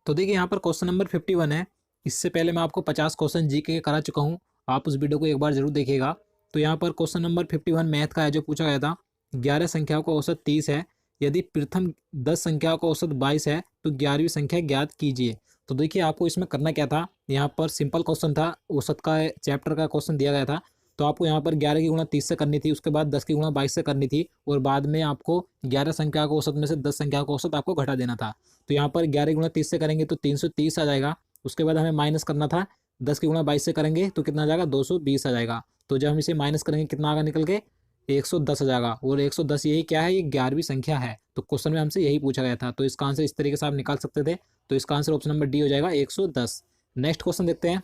तो देखिए यहाँ पर क्वेश्चन नंबर 51 है। इससे पहले मैं आपको 50 क्वेश्चन जीके के करा चुका हूँ, आप उस वीडियो को एक बार जरूर देखिएगा। तो यहाँ पर क्वेश्चन नंबर 51 मैथ का है जो पूछा गया था। 11 संख्याओं का औसत 30 है, यदि प्रथम 10 संख्याओं का औसत 22 है तो 11वीं संख्या ज्ञात कीजिए। तो देखिए आपको इसमें करना क्या था, यहाँ पर सिंपल क्वेश्चन था, औसत का चैप्टर का क्वेश्चन दिया गया था। तो आपको यहाँ पर 11 की गुणा 30 से करनी थी, उसके बाद 10 की गुणा 22 से करनी थी, और बाद में आपको 11 संख्या को औसत में से 10 संख्या को औसत आपको घटा देना था। तो यहाँ पर 11 गुणा 30 से करेंगे तो 330 आ जाएगा। उसके बाद हमें माइनस करना था, 10 की गुणा 22 से करेंगे तो कितना आ जाएगा, 220 आ जाएगा। तो जब हम इसे माइनस करेंगे कितना आएगा निकल के, 110 आ जाएगा। और 110 यही क्या है, ये 11वीं संख्या है। तो क्वेश्चन में हमसे यही पूछा गया था, तो इसका आंसर इस तरीके से आप निकाल सकते थे। तो इसका आंसर ऑप्शन नंबर डी हो जाएगा 110। नेक्स्ट क्वेश्चन देखते हैं।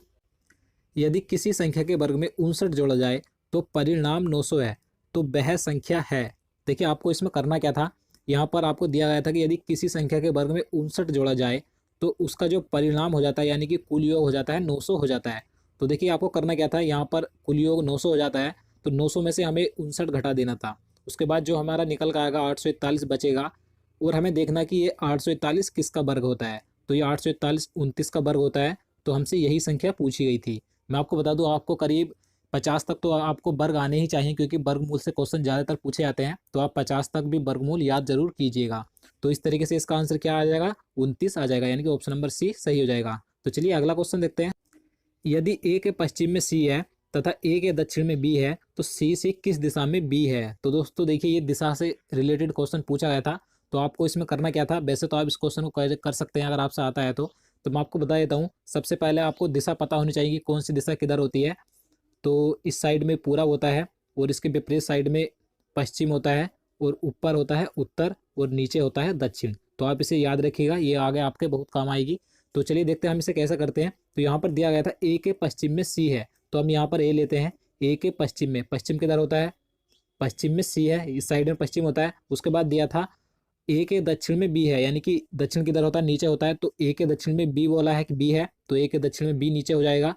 यदि किसी संख्या के वर्ग में 59 जोड़ा जाए तो परिणाम 900 है, तो वह संख्या है। देखिए आपको इसमें करना क्या था, यहाँ पर आपको दिया गया था कि यदि किसी संख्या के वर्ग में 59 जोड़ा जाए तो उसका जो परिणाम हो जाता है यानी कि कुल योग हो जाता है 900 हो जाता है। तो देखिए आपको करना क्या था, यहाँ पर कुल योग 900 हो जाता है, तो 900 में से हमें 59 घटा देना था। उसके बाद जो हमारा निकल कर आएगा 841 बचेगा, और हमें देखना कि ये 841 किसका वर्ग होता है। तो ये 841 29 का वर्ग होता है। तो हमसे यही संख्या पूछी गई थी। मैं आपको बता दूं, आपको करीब 50 तक तो आपको वर्ग आने ही चाहिए, क्योंकि वर्गमूल से क्वेश्चन ज़्यादातर पूछे जाते हैं। तो आप 50 तक भी वर्गमूल याद जरूर कीजिएगा। तो इस तरीके से इसका आंसर क्या आ जाएगा, 29 आ जाएगा, यानी कि ऑप्शन नंबर सी सही हो जाएगा। तो चलिए अगला क्वेश्चन देखते हैं। यदि ए के पश्चिम में सी है तथा ए के दक्षिण में बी है तो सी से किस दिशा में बी है। तो दोस्तों देखिए ये दिशा से रिलेटेड क्वेश्चन पूछा गया था। तो आपको इसमें करना क्या था, वैसे तो आप इस क्वेश्चन को कर सकते हैं अगर आपसे आता है तो मैं आपको बता देता हूँ। सबसे पहले आपको दिशा पता होनी चाहिए कि कौन सी दिशा किधर होती है। तो इस साइड में पूरब होता है, और इसके विपरीत साइड में पश्चिम होता है, और ऊपर होता है उत्तर, और नीचे होता है दक्षिण। तो आप इसे याद रखिएगा, ये आगे आपके बहुत काम आएगी। तो चलिए देखते हैं हम इसे कैसे करते हैं। तो यहाँ पर दिया गया था ए के पश्चिम में सी है, तो हम यहाँ पर ए लेते हैं। ए के पश्चिम में, पश्चिम किधर होता है, पश्चिम में सी है, इस साइड में पश्चिम होता है। उसके बाद दिया था ए के दक्षिण में बी है, यानी कि दक्षिण किधर होता है, नीचे होता है। तो ए के दक्षिण में बी बोला है कि बी है, तो ए के दक्षिण में बी नीचे हो जाएगा।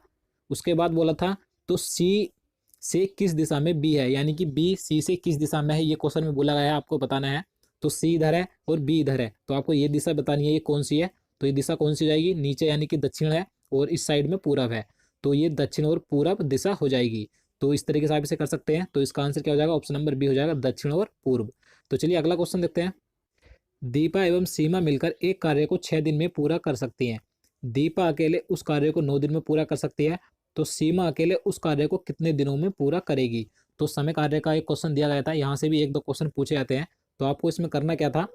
उसके बाद बोला था तो सी से किस दिशा में बी है, यानी कि बी सी से किस दिशा में है, ये क्वेश्चन में बोला गया है, आपको बताना है। तो सी इधर है और बी इधर है, तो आपको ये दिशा बतानी है ये कौन सी है। तो ये दिशा कौन सी जाएगी, नीचे यानी कि दक्षिण है, और इस साइड में पूरब है, तो ये दक्षिण और पूरब दिशा हो जाएगी। तो इस तरीके से आप इसे कर सकते हैं। तो इसका आंसर क्या हो जाएगा, ऑप्शन नंबर बी हो जाएगा, दक्षिण और पूर्व। तो चलिए अगला क्वेश्चन देखते हैं। दीपा एवं सीमा मिलकर एक कार्य को 6 दिन में पूरा कर सकती हैं। दीपा अकेले उस कार्य को 9 दिन में पूरा कर सकती है, तो सीमा अकेले उस कार्य को कितने दिनों में पूरा करेगी। तो समय कार्य का एक क्वेश्चन दिया गया था, यहाँ से भी एक दो क्वेश्चन पूछे जाते हैं। तो आपको इसमें करना क्या था,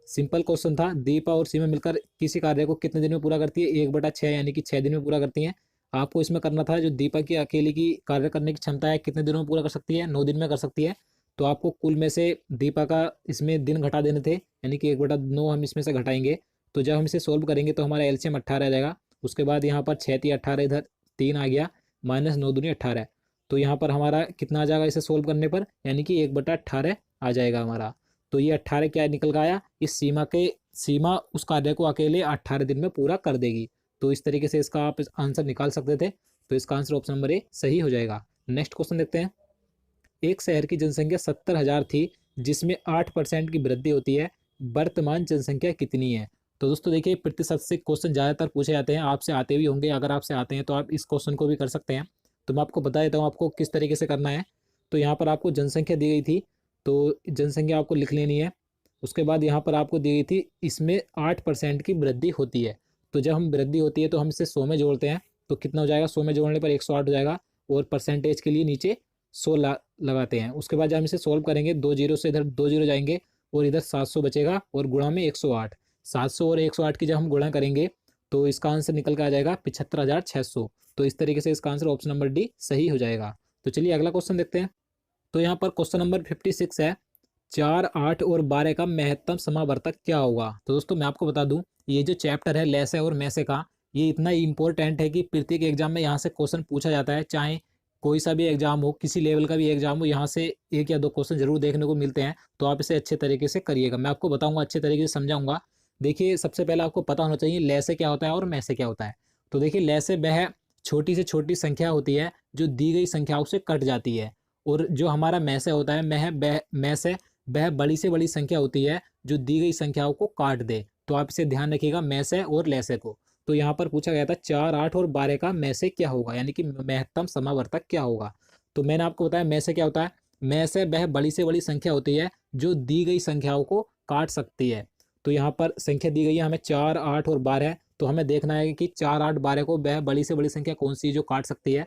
सिंपल क्वेश्चन था, दीपा और सीमा मिलकर किसी कार्य को कितने दिन में पूरा करती है, 1/6 यानी कि 6 दिन में पूरा करती हैं। आपको इसमें करना था जो दीपा की अकेले की कार्य करने की क्षमता है कितने दिनों में पूरा कर सकती है, 9 दिन में कर सकती है। तो आपको कुल में से दीपा का इसमें दिन घटा देने थे, यानी कि 1/9 हम इसमें से घटाएंगे। तो जब हम इसे सोल्व करेंगे तो हमारा एलसीएम 18 आ जाएगा। उसके बाद यहाँ पर 6 × 18, इधर 3 आ गया, -9 दूनी 18। तो यहाँ पर हमारा कितना आ जाएगा इसे सोल्व करने पर, यानी कि 1/18 आ जाएगा हमारा। तो ये 18 क्या निकल आया, इस सीमा उस कार्य को अकेले 18 दिन में पूरा कर देगी। तो इस तरीके से इसका आप आंसर निकाल सकते थे। तो इसका आंसर ऑप्शन नंबर ए सही हो जाएगा। नेक्स्ट क्वेश्चन देखते हैं। एक शहर की जनसंख्या 70,000 थी, जिसमें 8% की वृद्धि होती है, वर्तमान जनसंख्या कितनी है। तो दोस्तों देखिए प्रतिशत से क्वेश्चन ज़्यादातर पूछे जाते हैं, आपसे आते भी होंगे। अगर आपसे आते हैं तो आप इस क्वेश्चन को भी कर सकते हैं। तो मैं आपको बता देता हूँ आपको किस तरीके से करना है। तो यहाँ पर आपको जनसंख्या दी गई थी, तो जनसंख्या आपको लिख लेनी है। उसके बाद यहाँ पर आपको दी गई थी इसमें 8% की वृद्धि होती है। तो जब हम वृद्धि होती है तो हम इसे 100 में जोड़ते हैं, तो कितना हो जाएगा, 100 में जोड़ने पर 108 हो जाएगा, और परसेंटेज के लिए नीचे 100 लगाते हैं। उसके बाद जब हम इसे सोल्व करेंगे, 2 जीरो से इधर 2 जीरो जाएंगे, और इधर 700 बचेगा, और गुणा में 108। 700 और 108 की जब हम गुणा करेंगे तो इसका आंसर निकल कर आ जाएगा 75,600। तो इस तरीके से इसका आंसर ऑप्शन नंबर डी सही हो जाएगा। तो चलिए अगला क्वेश्चन देखते हैं। तो यहाँ पर क्वेश्चन नंबर 56 है, 4, 8 और 12 का महत्तम समावर्तक क्या होगा। तो दोस्तों मैं आपको बता दूं, ये जो चैप्टर है लेसे और मैसे का, ये इतना इंपॉर्टेंट है कि प्रत्येक एग्जाम में यहाँ से क्वेश्चन पूछा जाता है। चाहे कोई सा भी एग्जाम हो, किसी लेवल का भी एग्जाम हो, यहाँ से 1 या 2 क्वेश्चन जरूर देखने को मिलते हैं। तो आप इसे अच्छे तरीके से करिएगा, मैं आपको बताऊंगा, अच्छे तरीके से समझाऊंगा। देखिए सबसे पहले आपको पता होना चाहिए लेसे क्या होता है और मैसे क्या होता है। तो देखिए लेसे वह छोटी से छोटी संख्या होती है जो दी गई संख्याओं से कट जाती है, और जो हमारा मैसे होता है मैसे वह बड़ी से बड़ी संख्या होती है जो दी गई संख्याओं को काट दे। तो आप इसे ध्यान रखिएगा, में से और ले से को। तो यहाँ पर पूछा गया था 4, 8 और 12 का में से क्या होगा, यानी कि महत्तम समावर्तक क्या होगा। तो मैंने आपको बताया में से क्या होता है। में से वह बड़ी से बड़ी संख्या होती है जो दी गई संख्याओं को काट सकती है। तो यहाँ पर संख्या दी गई है हमें 4, 8 और 12। तो हमें देखना है कि 4, 8, 12 को वह बड़ी से बड़ी संख्या कौन सी है जो काट सकती है।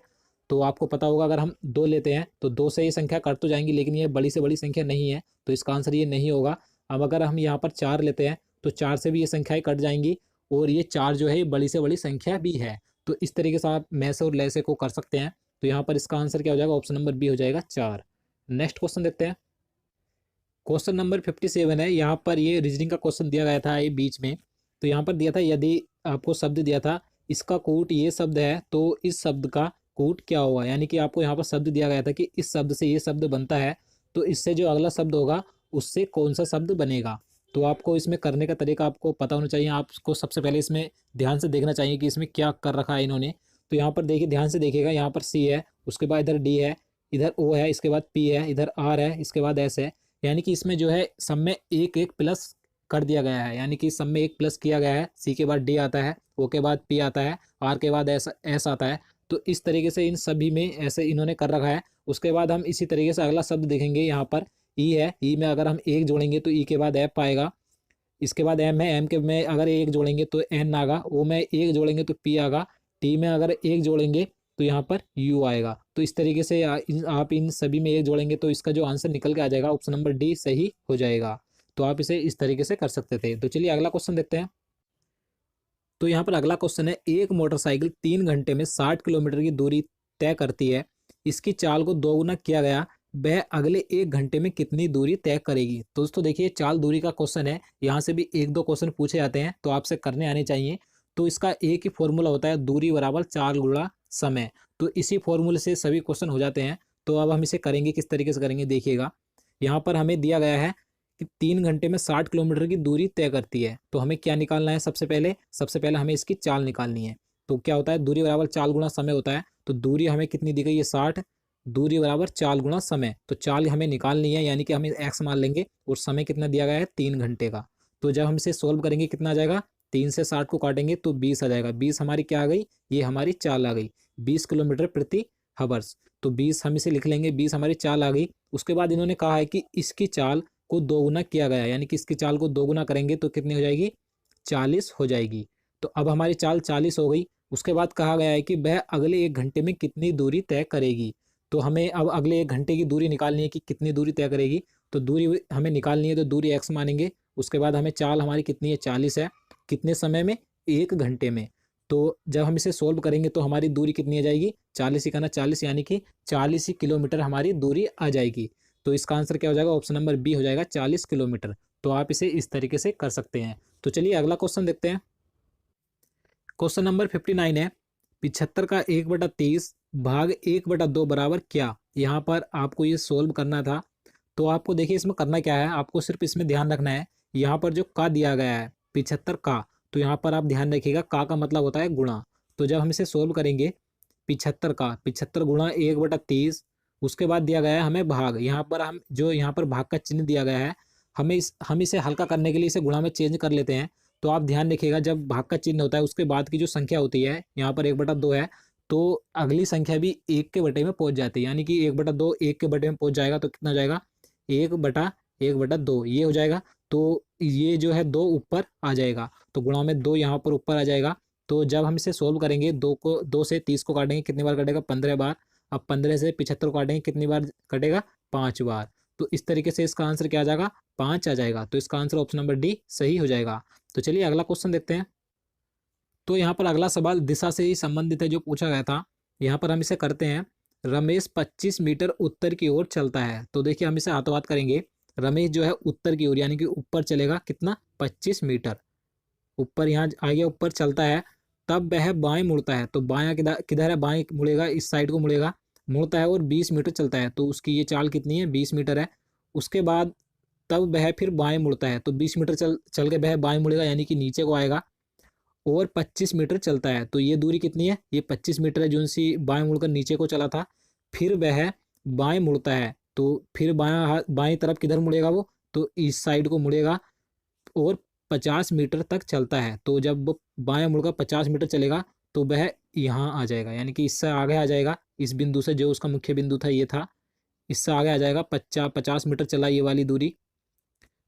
तो आपको पता होगा अगर हम 2 लेते हैं तो 2 से ये संख्या कट तो जाएंगी, लेकिन ये बड़ी से बड़ी संख्या नहीं है, तो इसका आंसर ये नहीं होगा। अब अगर हम यहाँ पर 4 लेते हैं तो 4 से भी ये संख्याएं कट जाएंगी, और ये 4 जो है ये बड़ी से बड़ी संख्या भी है। तो इस तरीके से आप में से और ले से को कर सकते हैं। तो यहाँ पर इसका आंसर क्या हो जाएगा, ऑप्शन नंबर बी हो जाएगा 4। नेक्स्ट क्वेश्चन देखते हैं। क्वेश्चन नंबर 57 है। यहाँ पर ये रीजनिंग का क्वेश्चन दिया गया था ये बीच में। तो यहाँ पर दिया था, यदि आपको शब्द दिया था इसका कूट ये शब्द है तो इस शब्द का कूट क्या होगा, यानी कि आपको यहाँ पर शब्द दिया गया था कि इस शब्द से ये शब्द बनता है, तो इससे जो अगला शब्द होगा उससे कौन सा शब्द बनेगा। तो आपको इसमें करने का तरीका आपको पता होना चाहिए। आपको सबसे पहले इसमें ध्यान से देखना चाहिए कि इसमें क्या कर रखा है इन्होंने। तो यहाँ पर देखिए, ध्यान से देखिएगा, यहाँ पर सी है, उसके बाद इधर डी है, इधर ओ है, इसके बाद पी है, इधर आर है, इसके बाद एस है। यानी कि इसमें जो है सब में एक एक प्लस कर दिया गया है, यानी कि सब में एक प्लस किया गया है। सी के बाद डी आता है, ओ के बाद पी आता है, आर के बाद एस आता है। तो इस तरीके से इन सभी में ऐसे इन्होंने कर रखा है। उसके बाद हम इसी तरीके से अगला शब्द देखेंगे। यहाँ पर ई है, ई में अगर हम एक जोड़ेंगे तो ई के बाद एफ आएगा, इसके बाद एम है, एम के में अगर एक जोड़ेंगे तो एन आएगा, ओ में एक जोड़ेंगे तो पी आएगा, टी में अगर एक जोड़ेंगे तो यहाँ पर यू आएगा। तो इस तरीके से आप इन सभी में एक जोड़ेंगे तो इसका जो आंसर निकल के आ जाएगा ऑप्शन नंबर डी सही हो जाएगा। तो आप इसे इस तरीके से कर सकते थे। तो चलिए अगला क्वेश्चन देखते हैं। तो यहाँ पर अगला क्वेश्चन है, एक मोटरसाइकिल 3 घंटे में 60 किलोमीटर की दूरी तय करती है, इसकी चाल को दोगुना किया गया, वह अगले 1 घंटे में कितनी दूरी तय करेगी। तो दोस्तों देखिए, चाल दूरी का क्वेश्चन है, यहाँ से भी 1-2 क्वेश्चन पूछे जाते हैं तो आपसे करने आने चाहिए। तो इसका एक ही फॉर्मूला होता है, दूरी बराबर चाल गुणा समय। तो इसी फॉर्मूले से सभी क्वेश्चन हो जाते हैं। तो अब हम इसे करेंगे, किस तरीके से करेंगे देखिएगा। यहाँ पर हमें दिया गया है कि 3 घंटे में 60 किलोमीटर की दूरी तय करती है। तो हमें क्या निकालना है, सबसे पहले हमें इसकी चाल निकालनी है। तो क्या होता है, दूरी बराबर चाल गुणा समय होता है। तो दूरी हमें कितनी दी गई है, 60, दूरी बराबर चाल गुणा समय। तो चाल हमें निकालनी है, यानी कि हम एक्स मान लेंगे, और समय कितना दिया गया है 3 घंटे का। तो जब हम इसे सोल्व करेंगे कितना आ जाएगा, 3 से 60 को काटेंगे तो 20 आ जाएगा। 20 हमारी क्या आ गई, ये हमारी चाल आ गई, 20 किलोमीटर प्रति हवर्स। तो 20 हम इसे लिख लेंगे, 20 हमारी चाल आ गई। उसके बाद इन्होंने कहा है कि इसकी चाल को दोगुना किया गया, यानी कि इसकी चाल को दोगुना करेंगे तो कितनी हो जाएगी, 40 हो जाएगी। तो अब हमारी चाल 40 हो गई। उसके बाद कहा गया है कि वह अगले 1 घंटे में कितनी दूरी तय करेगी। तो हमें अब अगले 1 घंटे की दूरी निकालनी है कि कितनी दूरी तय करेगी। तो दूरी हमें निकालनी है, तो दूरी एक्स मानेंगे। उसके बाद हमें चाल हमारी कितनी है, 40 है, कितने समय में, 1 घंटे में। तो जब हम इसे सोल्व करेंगे तो हमारी दूरी कितनी आ जाएगी, 40 ही का ना 40, यानी कि 40 ही किलोमीटर हमारी दूरी आ जाएगी। तो इसका आंसर क्या हो जाएगा, ऑप्शन नंबर बी हो जाएगा 40 किलोमीटर। तो आप इसे इस तरीके से कर सकते हैं। तो चलिए अगला क्वेश्चन देखते हैं। क्वेश्चन नंबर 59 है, 75 का 1/30 भाग 1/2 बराबर क्या। यहाँ पर आपको ये सोल्व करना था। तो आपको देखिए इसमें करना क्या है, आपको सिर्फ इसमें ध्यान रखना है, यहाँ पर जो का दिया गया है 75 का, तो यहाँ पर आप ध्यान रखिएगा, का मतलब होता है गुणा। तो जब हम इसे सोल्व करेंगे 75 का 75 गुणा 1/30, उसके बाद दिया गया है हमें भाग। यहाँ पर हम जो यहाँ पर भाग का चिन्ह दिया गया है, हम इसे हल्का करने के लिए इसे गुणा में चेंज कर लेते हैं। तो आप ध्यान रखिएगा, जब भाग का चिन्ह होता है उसके बाद की जो संख्या होती है, यहाँ पर 1/2 है, तो अगली संख्या भी 1 के बटे में पहुंच जाती है, यानी कि 1/2 1 के बटे में पहुंच जाएगा। तो कितना हो जाएगा, 1/1/2 ये हो जाएगा। तो ये जो है 2 ऊपर आ जाएगा, तो गुणा में 2 यहाँ पर ऊपर आ जाएगा। तो जब हम इसे सोल्व करेंगे, 2 से 30 को काटेंगे कितनी बार कटेगा, 15 बार। अब 15 से 75 को काटेंगे कितनी बार कटेगा, 5 बार। तो इस तरीके से इसका आंसर क्या आ जाएगा, 5 आ जाएगा। तो इसका आंसर ऑप्शन नंबर डी सही हो जाएगा। तो चलिए अगला क्वेश्चन देखते हैं। तो यहाँ पर अगला सवाल दिशा से ही संबंधित है जो पूछा गया था। यहाँ पर हम इसे करते हैं, रमेश 25 मीटर उत्तर की ओर चलता है। तो देखिए हम इसे हाथों हाथ करेंगे। रमेश जो है उत्तर की ओर, यानी कि ऊपर चलेगा, कितना, 25 मीटर ऊपर, यहाँ आगे ऊपर चलता है। तब वह बाएं मुड़ता है। तो बायां किधर किधर है, बाएं मुड़ेगा, इस साइड को मुड़ेगा, मुड़ता है और 20 मीटर चलता है। तो उसकी ये चाल कितनी है, 20 मीटर है। उसके बाद तब वह फिर बाएं मुड़ता है। तो 20 मीटर चल चल के वह बाएं मुड़ेगा, यानी कि नीचे को आएगा, और 25 मीटर चलता है। तो ये दूरी कितनी है, ये 25 मीटर है, जो सी बाएं मुड़कर नीचे को चला था। फिर वह बाएं मुड़ता है, तो फिर बाएं तरफ किधर मुड़ेगा वो, तो इस साइड को मुड़ेगा, और 50 मीटर तक चलता है। तो जब वो बायां मुड़कर 50 मीटर चलेगा तो वह यहाँ आ जाएगा, यानी कि इससे आगे आ जाएगा। इस बिंदु से, जो उसका मुख्य बिंदु था ये था, इससे आगे आ जाएगा। 50 मीटर चला ये वाली दूरी।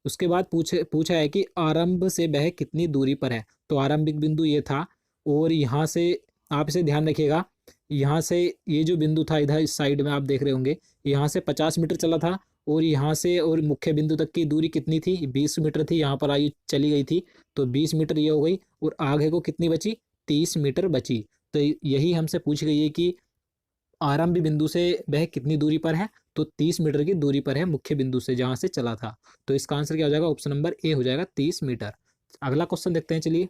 उसके बाद पूछा है कि आरंभ से वह कितनी दूरी पर है। तो आरंभिक बिंदु ये था, और यहाँ से आप इसे ध्यान रखिएगा, यहाँ से ये जो बिंदु था इधर इस साइड में आप देख रहे होंगे, यहाँ से 50 मीटर चला था, और यहाँ से और मुख्य बिंदु तक की दूरी कितनी थी, 20 मीटर थी। यहाँ पर आई चली गई थी, तो 20 मीटर ये हो गई, और आगे को कितनी बची, 30 मीटर बची। तो यही हमसे पूछ गई है कि आरंभ बिंदु से वह कितनी दूरी पर है। तो 30 मीटर की दूरी पर है मुख्य बिंदु से, जहां से चला था। तो इसका आंसर क्या हो जाएगा, ऑप्शन नंबर ए हो जाएगा, 30 मीटर। अगला क्वेश्चन देखते हैं, चलिए।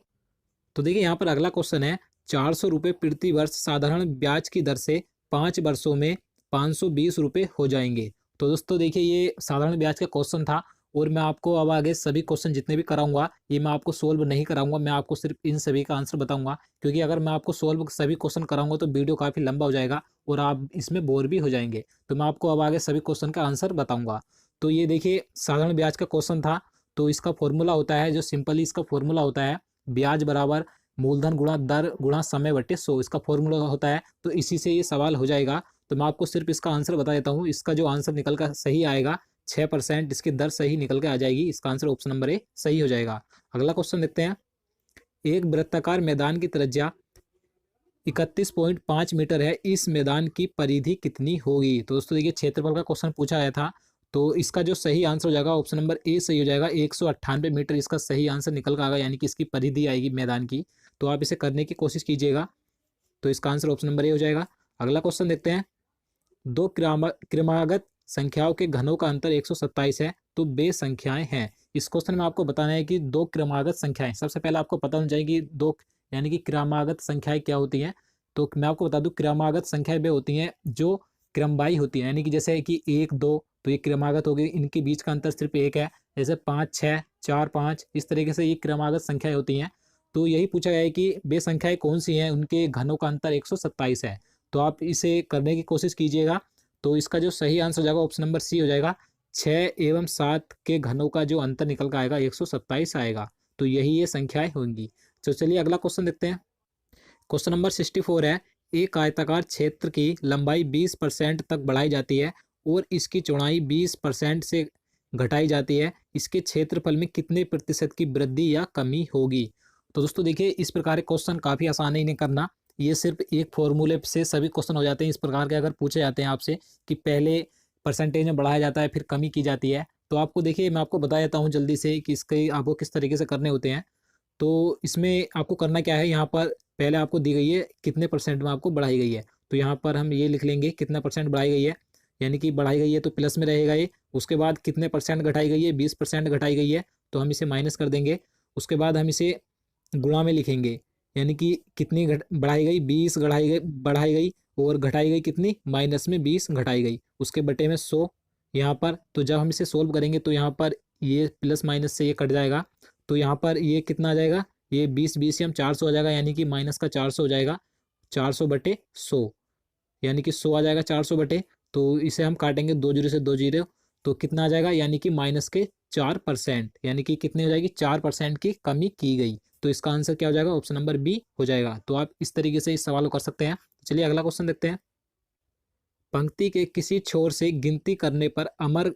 तो देखिए यहाँ पर अगला क्वेश्चन है, 400 रुपये प्रति वर्ष साधारण ब्याज की दर से 5 वर्षों में 520 रुपये हो जाएंगे। तो दोस्तों देखिए, ये साधारण ब्याज का क्वेश्चन था, और मैं आपको अब आगे सभी क्वेश्चन जितने भी कराऊंगा ये मैं आपको सोल्व नहीं कराऊंगा, मैं आपको सिर्फ इन सभी का आंसर बताऊंगा। क्योंकि अगर मैं आपको सोल्व सभी क्वेश्चन कराऊंगा तो वीडियो काफ़ी लंबा हो जाएगा और आप इसमें बोर भी हो जाएंगे। तो मैं आपको अब आगे सभी क्वेश्चन का आंसर बताऊंगा। तो ये देखिए साधारण ब्याज का क्वेश्चन था। तो इसका फॉर्मूला होता है, जो सिंपली इसका फॉर्मूला होता है, ब्याज बराबर मूलधन गुणा दर गुणा समय बटे 100, इसका फॉर्मूला होता है। तो इसी से ये सवाल हो जाएगा। तो मैं आपको सिर्फ इसका आंसर बता देता हूँ। इसका जो आंसर निकल कर सही आएगा 6%, इसकी दर सही निकल के आ जाएगी। इसका आंसर ऑप्शन नंबर ए सही हो जाएगा। अगला क्वेश्चन देखते हैं। एक वृत्ताकार मैदान की त्रिज्या 31.5 मीटर है, इस मैदान की परिधि कितनी होगी। तो दोस्तों देखिए क्षेत्रफल का क्वेश्चन पूछा गया था। तो इसका जो सही आंसर हो जाएगा ऑप्शन नंबर ए सही हो जाएगा, 198 मीटर इसका सही आंसर निकल कर आएगा, यानी कि इसकी परिधि आएगी मैदान की। तो आप इसे करने की कोशिश कीजिएगा। तो इसका आंसर ऑप्शन नंबर ए हो जाएगा। अगला क्वेश्चन देखते हैं। दो क्रमागत संख्याओं के घनों का अंतर 127 है, तो बे संख्याएं हैं। इस क्वेश्चन में आपको बताना है कि दो क्रमागत संख्याएं, सबसे पहले आपको पता होना चाहिए कि दो यानी कि क्रमागत संख्याएं क्या होती हैं। तो मैं आपको बता दूं, क्रमागत संख्याएं वे होती हैं जो क्रमवाई होती हैं, यानी कि जैसे कि 1 2, तो ये क्रमागत हो गई, इनके बीच का अंतर सिर्फ 1 है। जैसे 5 6 4 5, इस तरीके से ये क्रमागत संख्याएं होती हैं। तो यही पूछा गया है कि वे संख्याएं कौन सी हैं, उनके घनों का अंतर 127 है। तो आप इसे करने की कोशिश कीजिएगा। तो इसका जो सही आंसर हो जाएगा ऑप्शन नंबर सी हो जाएगा, 6 एवं 7 के घनों का जो अंतर निकल कर आएगा 127 आएगा। तो यही ये संख्याएं होंगी। तो चलिए अगला क्वेश्चन देखते हैं। क्वेश्चन नंबर 64 है, एक आयताकार क्षेत्र की लंबाई 20% तक बढ़ाई जाती है और इसकी चौड़ाई 20% से घटाई जाती है, इसके क्षेत्रफल में कितने प्रतिशत की वृद्धि या कमी होगी। तो दोस्तों देखिए, इस प्रकार के क्वेश्चन काफ़ी आसान ही नहीं करना। ये सिर्फ एक फॉर्मूले से सभी क्वेश्चन हो जाते हैं। इस प्रकार के अगर पूछे जाते हैं आपसे कि पहले परसेंटेज में बढ़ाया जाता है फिर कमी की जाती है, तो आपको देखिए मैं आपको बता देता हूँ जल्दी से कि इसके आपको किस तरीके से करने होते हैं। तो इसमें आपको करना क्या है, यहाँ पर पहले आपको दी गई है कितने परसेंट में आपको बढ़ाई गई है। तो यहाँ पर हम ये लिख लेंगे कितना परसेंट बढ़ाई गई है, यानी कि बढ़ाई गई है तो प्लस में रहेगा ये। उसके बाद कितने परसेंट घटाई गई है, 20% घटाई गई है, तो हम इसे माइनस कर देंगे। उसके बाद हम इसे गुणा में लिखेंगे, यानी कि कितनी बढ़ाई गई, 20 बढ़ाई गई और घटाई गई कितनी, माइनस में 20 घटाई गई, उसके बटे में 100 यहाँ पर। तो जब हम इसे सोल्व करेंगे तो यहाँ पर ये प्लस माइनस से ये कट जाएगा। तो यहाँ पर ये कितना आ जाएगा, ये 20 से हम 400 आ जाएगा, यानी कि माइनस का 400 हो जाएगा, 400 बटे 100, यानी कि 100 आ जाएगा 400 बटे। तो इसे हम काटेंगे 2 जीरो से 2 जीरो, तो कितना आ जाएगा, यानी कि माइनस के 4%, यानी कि कितनी हो जाएगी, 4% की कमी की गई। तो इसका आंसर क्या हो जाएगा, ऑप्शन नंबर बी हो जाएगा। तो आप इस तरीके से इस सवाल को कर सकते हैं। चलिए अगला क्वेश्चन देखते हैं। पंक्ति के किसी छोर से गिनती करने पर अमर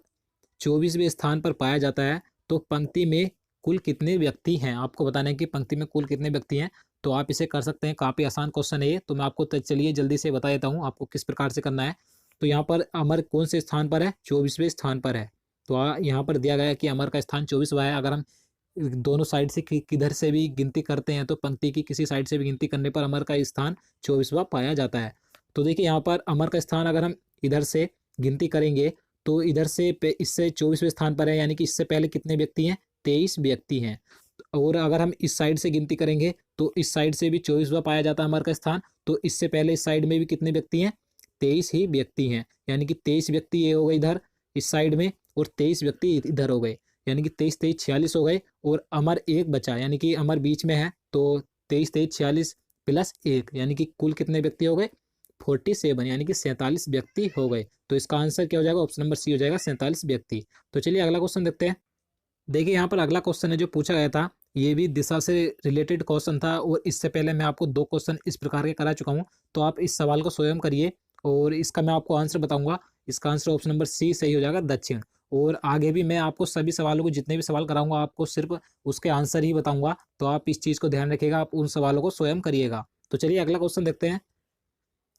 24वें स्थान पर पाया जाता है, तो पंक्ति में कुल कितने व्यक्ति हैं। आपको बताना है कि पंक्ति में कुल कितने व्यक्ति हैं। तो आप इसे कर सकते हैं, काफ़ी आसान क्वेश्चन है ये। तो मैं आपको चलिए जल्दी से बता देता हूँ आपको किस प्रकार से करना है। तो यहाँ पर अमर कौन से स्थान पर है, 24वें स्थान पर है। तो यहाँ पर दिया गया है कि अमर का स्थान 24वां है। अगर हम दोनों साइड से किधर से भी गिनती करते हैं तो पंक्ति की किसी साइड से भी गिनती करने पर अमर का स्थान 24वां पाया जाता है। तो देखिए यहाँ पर अमर का स्थान अगर हम इधर से गिनती करेंगे तो इधर से इससे 24वें स्थान पर है, यानी कि इससे पहले कितने व्यक्ति हैं, 23 व्यक्ति हैं। और अगर हम इस साइड से गिनती करेंगे तो इस साइड से भी 24वां पाया जाता है अमर का स्थान, तो इससे पहले इस साइड में भी कितने व्यक्ति हैं, 23 ही व्यक्ति हैं, यानी कि 23 व्यक्ति ये हो गए इधर इस साइड में और 23 व्यक्ति इधर हो गए, यानी कि 23 23 46 हो गए। और अमर एक बचा, यानी कि अमर बीच में है, तो 23 23 46 प्लस 1, यानी कि कुल कितने व्यक्ति हो गए, 47, यानी कि 47 व्यक्ति हो गए। तो इसका आंसर क्या हो जाएगा, ऑप्शन नंबर सी हो जाएगा, 47 व्यक्ति। तो चलिए अगला क्वेश्चन देखते हैं। देखिए यहाँ पर अगला क्वेश्चन है जो पूछा गया था, ये भी दिशा से रिलेटेड क्वेश्चन था और इससे पहले मैं आपको 2 क्वेश्चन इस प्रकार के करा चुका हूँ। तो आप इस सवाल को स्वयं करिए और इसका मैं आपको आंसर बताऊँगा। इसका आंसर ऑप्शन नंबर सी सही हो जाएगा, दक्षिण। और आगे भी मैं आपको सभी सवालों को, जितने भी सवाल कराऊँगा, आपको सिर्फ़ उसके आंसर ही बताऊँगा। तो आप इस चीज़ को ध्यान रखिएगा, आप उन सवालों को स्वयं करिएगा। तो चलिए अगला क्वेश्चन देखते हैं।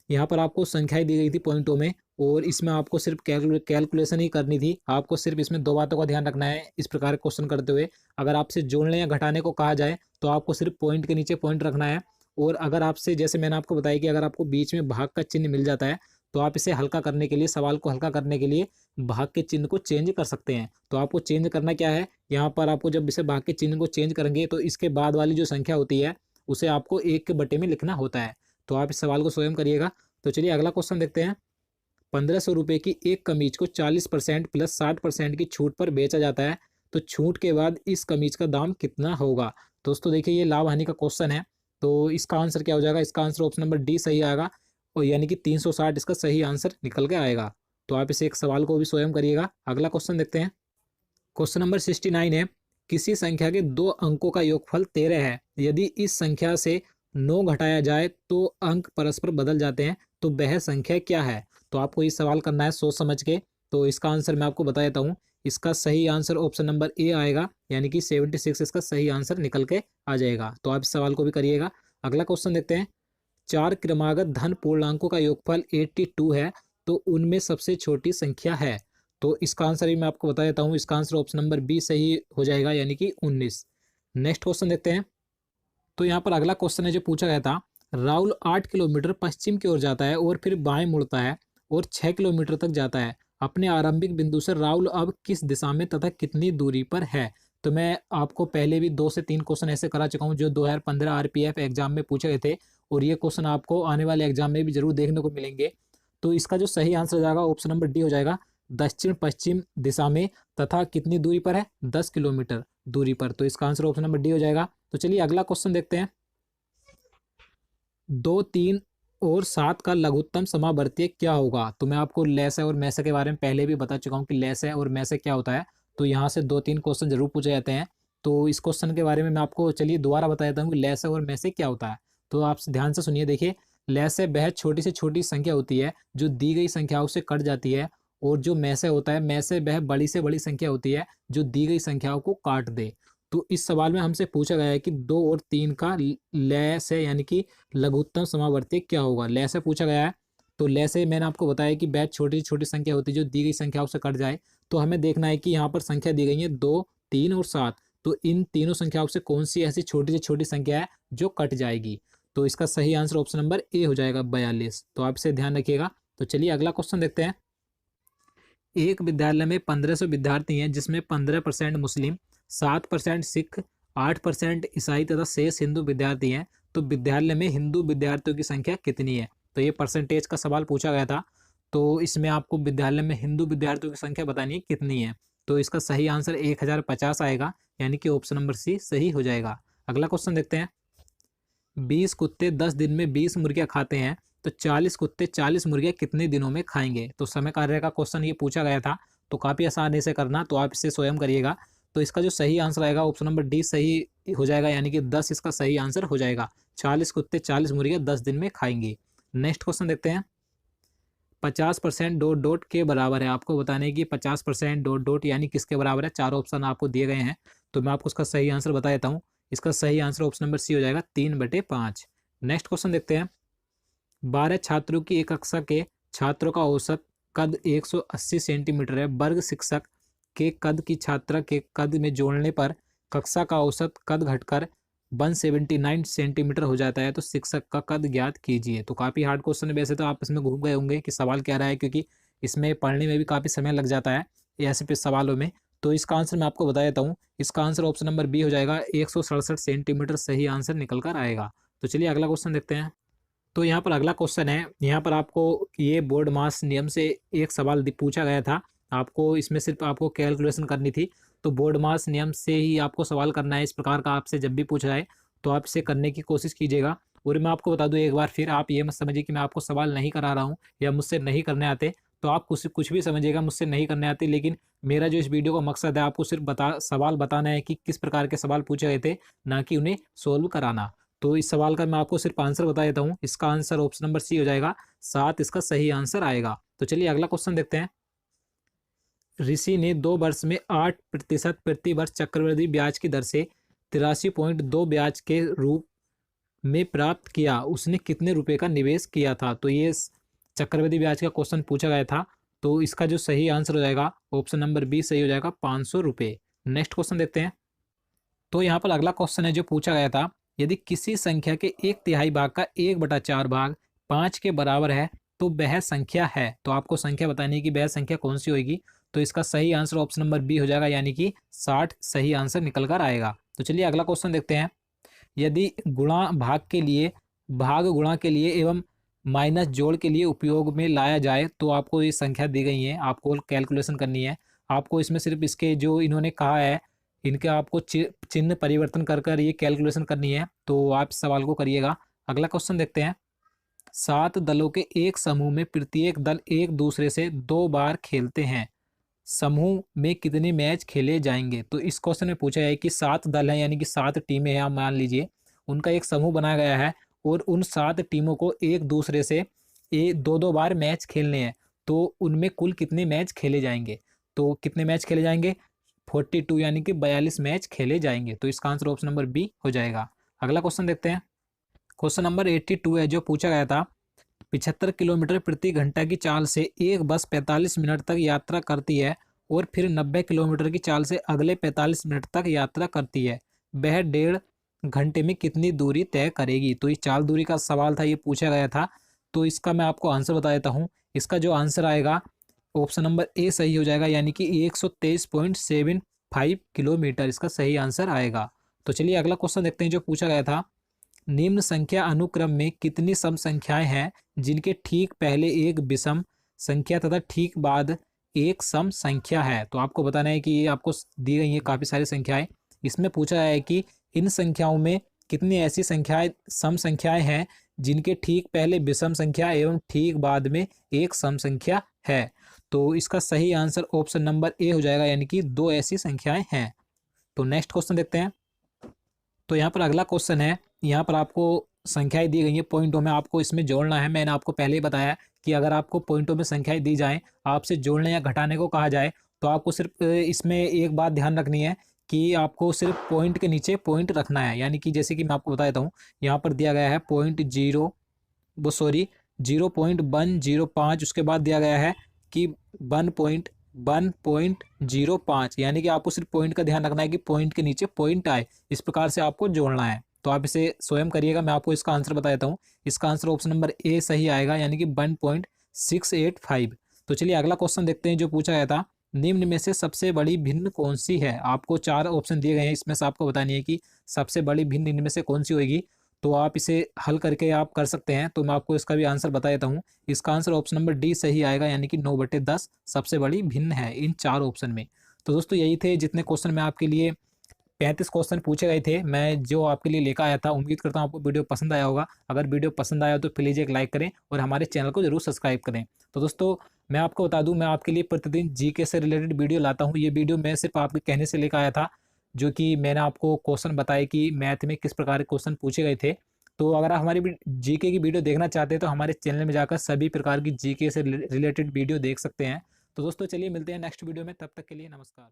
यहाँ पर आपको संख्याएँ दी गई थी पॉइंटों में और इसमें आपको सिर्फ कैलकुलेशन ही करनी थी। आपको सिर्फ इसमें 2 बातों का ध्यान रखना है इस प्रकार के क्वेश्चन करते हुए। अगर आपसे जोड़ने या घटाने को कहा जाए तो आपको सिर्फ पॉइंट के नीचे पॉइंट रखना है। और अगर आपसे, जैसे मैंने आपको बताया कि अगर आपको बीच में भाग का चिन्ह मिल जाता है तो आप इसे हल्का करने के लिए, सवाल को हल्का करने के लिए भाग के चिन्ह को चेंज कर सकते हैं। तो आपको चेंज करना क्या है, यहाँ पर आपको जब इसे भाग के चिन्ह को चेंज करेंगे तो इसके बाद वाली जो संख्या होती है उसे आपको 1 के बटे में लिखना होता है। तो आप इस सवाल को स्वयं करिएगा। तो चलिए अगला क्वेश्चन देखते हैं। 1500 रुपये की एक कमीज को 40% प्लस 60% की छूट पर बेचा जाता है, तो छूट के बाद इस कमीज का दाम कितना होगा। दोस्तों देखिए, ये लाभ हानि का क्वेश्चन है। तो इसका आंसर क्या हो जाएगा, इसका आंसर ऑप्शन नंबर डी सही आएगा और यानी कि 360 इसका सही आंसर निकल के आएगा। तो आप इसे एक सवाल को भी स्वयं करिएगा। अगला क्वेश्चन देखते हैं। क्वेश्चन नंबर 69 है। किसी संख्या के 2 अंकों का योगफल 13 है। यदि इस संख्या से 9 घटाया जाए तो अंक परस्पर बदल जाते हैं, तो वह संख्या क्या है। तो आपको ये सवाल करना है सोच समझ के। तो इसका आंसर मैं आपको बता देता हूँ। इसका सही आंसर ऑप्शन नंबर ए आएगा, यानी कि 76 इसका सही आंसर निकल के आ जाएगा। तो आप इस सवाल को भी करिएगा। अगला क्वेश्चन देखते हैं। 4 क्रमागत धन पूर्णांकों का योगफल 82 है, तो उनमें सबसे छोटी संख्या है। तो इसका आंसर भी मैं आपको बता देता हूँ। इसका आंसर ऑप्शन नंबर बी सही हो जाएगा, यानी कि 19। नेक्स्ट क्वेश्चन देखते हैं। तो यहाँ पर अगला क्वेश्चन है जो पूछा गया था। राहुल 8 किलोमीटर पश्चिम की ओर जाता है और फिर बाएं मुड़ता है और 6 किलोमीटर तक जाता है। अपने आरंभिक बिंदु से राहुल अब किस दिशा में तथा कितनी दूरी पर है। तो मैं आपको पहले भी 2 से 3 क्वेश्चन ऐसे करा चुका हूँ जो 2015 आरपीएफ एग्जाम में पूछे गए थे और ये क्वेश्चन आपको आने वाले एग्जाम में भी जरूर देखने को मिलेंगे। तो इसका जो सही आंसर हो जाएगा ऑप्शन नंबर डी हो जाएगा, दक्षिण पश्चिम दिशा में, तथा कितनी दूरी पर है, 10 किलोमीटर दूरी पर। तो इसका आंसर ऑप्शन नंबर डी हो जाएगा। तो चलिए अगला क्वेश्चन देखते हैं। 2, 3 और 7 का लघुत्तम समावर्तीय क्या होगा। तो मैं आपको लेस और मैसे के बारे में पहले भी बता चुका हूँ कि लेस और मैसे क्या होता है। तो यहाँ से 2-3 क्वेश्चन जरूर पूछे जाते हैं। तो इस क्वेश्चन के बारे में मैं आपको चलिए दोबारा बता देता हूँ कि लेस और मैसे क्या होता है। तो आप ध्यान से सुनिए। देखिए, लेस वह छोटी से छोटी संख्या होती है जो दी गई संख्याओं से कट जाती है, और जो मैसे होता है, मैसे वह बड़ी से बड़ी संख्या होती है जो दी गई संख्याओं को काट दे। तो इस सवाल में हमसे पूछा गया है कि 2 और 3 का लय से यानी कि लघुत्तम समावर्ती क्या होगा। लय से पूछा गया है। तो लय से मैंने आपको बताया कि वह छोटी छोटी संख्या होती है जो दी गई संख्याओं से कट जाए। तो हमें देखना है कि यहाँ पर संख्या दी गई है 2, 3 और 7। तो इन तीनों संख्याओं से कौन सी ऐसी छोटी से छोटी संख्या है जो कट जाएगी। तो इसका सही आंसर ऑप्शन नंबर ए हो जाएगा, 42। तो आप इसे ध्यान रखिएगा। तो चलिए अगला क्वेश्चन देखते हैं। एक विद्यालय में 1500 विद्यार्थी हैं, जिसमें 15% मुस्लिम, 7% सिख, 8% ईसाई तथा शेष हिंदू विद्यार्थी हैं। तो विद्यालय में हिंदू विद्यार्थियों की संख्या कितनी है। तो ये परसेंटेज का सवाल पूछा गया था। तो इसमें आपको विद्यालय में हिंदू विद्यार्थियों की संख्या बतानी है कितनी है। तो इसका सही आंसर 1050 आएगा, यानी कि ऑप्शन नंबर सी सही हो जाएगा। अगला क्वेश्चन देखते हैं। 20 कुत्ते 10 दिन में 20 मुर्गियां खाते हैं, तो 40 कुत्ते 40 मुर्गियां कितने दिनों में खाएंगे। तो समय कार्य का क्वेश्चन ये पूछा गया था। तो काफ़ी आसान इसे करना, तो आप इसे स्वयं करिएगा। तो इसका जो सही आंसर आएगा ऑप्शन नंबर डी सही हो जाएगा, यानी कि 10 इसका सही आंसर हो जाएगा। 40 कुत्ते 40 मुर्गियां 10 दिन में खाएंगे। नेक्स्ट क्वेश्चन देखते हैं। 50% डॉट डॉट के बराबर है। आपको बताने की 50% डॉट डॉट यानी किसके बराबर है। 4 ऑप्शन आपको दिए गए हैं, तो मैं आपको उसका सही आंसर बता देता हूँ। इसका सही आंसर ऑप्शन नंबर सी हो जाएगा, 3/5। नेक्स्ट क्वेश्चन देखते हैं। 12 छात्रों की एक कक्षा के छात्रों का औसत कद 180 सेंटीमीटर है। वर्ग शिक्षक के कद की छात्रा के कद में जोड़ने पर कक्षा का औसत कद घटकर 179 सेंटीमीटर हो जाता है, तो शिक्षक का कद ज्ञात कीजिए। तो काफ़ी हार्ड क्वेश्चन है। वैसे तो आप इसमें घूम गए होंगे कि सवाल क्या रहा है, क्योंकि इसमें पढ़ने में भी काफ़ी समय लग जाता है ऐसे पे सवालों में। तो इसका आंसर मैं आपको बता देता हूँ। इसका आंसर ऑप्शन नंबर बी हो जाएगा, 167 सेंटीमीटर सही आंसर निकल कर आएगा। तो चलिए अगला क्वेश्चन देखते हैं। तो यहाँ पर अगला क्वेश्चन है। यहाँ पर आपको ये बोर्ड मास नियम से एक सवाल पूछा गया था। आपको इसमें सिर्फ आपको कैलकुलेशन करनी थी। तो बोर्ड मास नियम से ही आपको सवाल करना है। इस प्रकार का आपसे जब भी पूछा जाए तो आप इसे करने की कोशिश कीजिएगा। और मैं आपको बता दूं एक बार फिर, आप ये मत समझिए कि मैं आपको सवाल नहीं करा रहा हूँ या मुझसे नहीं करने आते। तो आप कुछ भी समझिएगा, मुझसे नहीं करने आती, लेकिन मेरा जो इस वीडियो का मकसद है आपको सिर्फ सवाल बताना है कि किस प्रकार के सवाल पूछे गए थे, ना कि उन्हें सोल्व कराना। तो इस सवाल का मैं आपको सिर्फ आंसर बता देता हूँ। इसका आंसर ऑप्शन नंबर सी हो जाएगा, 7 इसका सही आंसर आएगा। तो चलिए अगला क्वेश्चन देखते हैं। ऋषि ने 2 वर्ष में 8% प्रति वर्ष चक्रवृद्धि ब्याज की दर से 83.2 ब्याज के रूप में प्राप्त किया। उसने कितने रुपए का निवेश किया था? तो ये चक्रवृद्धि ब्याज का क्वेश्चन पूछा गया था। तो इसका जो सही आंसर हो जाएगा ऑप्शन नंबर बी सही हो जाएगा, 500 रुपये। नेक्स्ट क्वेश्चन देखते हैं। तो यहाँ पर अगला क्वेश्चन है जो पूछा गया था, यदि किसी संख्या के 1/3 भाग का 1/4 भाग 5 के बराबर है तो वह संख्या है। तो आपको संख्या बतानी है कि वह संख्या कौन सी होगी। तो इसका सही आंसर ऑप्शन नंबर बी हो जाएगा, यानी कि 60 सही आंसर निकल कर आएगा। तो चलिए अगला क्वेश्चन देखते हैं। यदि गुणा भाग के लिए, भाग गुणा के लिए एवं माइनस जोड़ के लिए उपयोग में लाया जाए तो आपको ये संख्या दी गई है, आपको कैलकुलेशन करनी है। आपको इसमें सिर्फ इसके जो इन्होंने कहा है इनके आपको चिन्ह परिवर्तन कर कर ये कैलकुलेशन करनी है। तो आप इस सवाल को करिएगा। अगला क्वेश्चन देखते हैं। 7 दलों के एक समूह में प्रत्येक दल एक दूसरे से 2 बार खेलते हैं। समूह में कितने मैच खेले जाएंगे? तो इस क्वेश्चन में पूछा है कि 7 दल हैं, यानी कि 7 टीमें हैं, आप मान लीजिए उनका एक समूह बनाया गया है और उन 7 टीमों को एक दूसरे से 2-2 बार मैच खेलने हैं। तो उनमें कुल कितने मैच खेले जाएंगे? तो कितने मैच खेले जाएंगे? 42 यानी कि 42 मैच खेले जाएंगे। तो इसका आंसर ऑप्शन नंबर बी हो जाएगा। अगला क्वेश्चन देखते हैं। क्वेश्चन नंबर 82 है जो पूछा गया था। 75 किलोमीटर प्रति घंटा की चाल से एक बस 45 मिनट तक यात्रा करती है और फिर 90 किलोमीटर की चाल से अगले 45 मिनट तक यात्रा करती है। वह 1.5 घंटे में कितनी दूरी तय करेगी? तो ये चाल दूरी का सवाल था, ये पूछा गया था। तो इसका मैं आपको आंसर बता देता हूँ। इसका जो आंसर आएगा ऑप्शन नंबर ए सही हो जाएगा, यानी कि 123.75 किलोमीटर इसका सही आंसर आएगा। तो चलिए अगला क्वेश्चन देखते हैं जो पूछा गया था। निम्न संख्या अनुक्रम में कितनी सम संख्याएं हैं जिनके ठीक पहले एक विषम संख्या तथा ठीक बाद एक सम संख्या है? तो आपको बताना है कि ये आपको दी गई है काफ़ी सारी संख्याएं। इसमें पूछा है कि इन संख्याओं में कितनी ऐसी संख्याएं सम संख्याएं हैं जिनके ठीक पहले विषम संख्या एवं ठीक बाद में एक सम संख्या है। तो इसका सही आंसर ऑप्शन नंबर ए हो जाएगा, यानी कि 2 ऐसी संख्याएं हैं। तो नेक्स्ट क्वेश्चन देखते हैं। तो यहाँ पर अगला क्वेश्चन है। यहाँ पर आपको संख्याएं दी गई हैं पॉइंटों में, आपको इसमें जोड़ना है। मैंने आपको पहले ही बताया कि अगर आपको पॉइंटों में संख्याएं दी जाएं, आपसे जोड़ने या घटाने को कहा जाए, तो आपको सिर्फ इसमें एक बात ध्यान रखनी है कि आपको सिर्फ पॉइंट के नीचे पॉइंट रखना है। यानी कि जैसे कि मैं आपको बता देता हूँ, यहाँ पर दिया गया है 0.105, उसके बाद दिया गया है कि 1.1.05, यानी कि आपको सिर्फ पॉइंट का ध्यान रखना है कि पॉइंट के नीचे पॉइंट आए, इस प्रकार से आपको जोड़ना है। तो आप इसे स्वयं करिएगा, मैं आपको इसका आंसर बता देता हूँ। इसका आंसर ऑप्शन नंबर ए सही आएगा, यानी कि 1.685। तो चलिए अगला क्वेश्चन देखते हैं जो पूछा गया था। निम्न में से सबसे बड़ी भिन्न कौन सी है? आपको 4 ऑप्शन दिए गए हैं, इसमें से आपको बतानी है कि सबसे बड़ी भिन्न इनमें से कौन सी होगी। तो आप इसे हल करके आप कर सकते हैं। तो मैं आपको इसका भी आंसर बता देता हूँ। इसका आंसर ऑप्शन नंबर डी सही आएगा, यानी कि 9/10 सबसे बड़ी भिन्न है इन 4 ऑप्शन में। तो दोस्तों यही थे जितने क्वेश्चन मैं आपके लिए 35 क्वेश्चन पूछे गए थे, मैं जो आपके लिए लेकर आया था। उम्मीद करता हूँ आपको वीडियो पसंद आया होगा। अगर वीडियो पसंद आया तो प्लीज़ एक लाइक करें और हमारे चैनल को जरूर सब्सक्राइब करें। तो दोस्तों मैं आपको बता दूं, मैं आपके लिए प्रतिदिन जीके से रिलेटेड वीडियो लाता हूं। ये वीडियो मैं सिर्फ आपके कहने से लेकर आया था, जो कि मैंने आपको क्वेश्चन बताए कि मैथ में किस प्रकार के क्वेश्चन पूछे गए थे। तो अगर आप हमारी जीके की वीडियो देखना चाहते हैं तो हमारे चैनल में जाकर सभी प्रकार की जीके से रिलेटेड वीडियो देख सकते हैं। तो दोस्तों चलिए मिलते हैं नेक्स्ट वीडियो में, तब तक के लिए नमस्कार।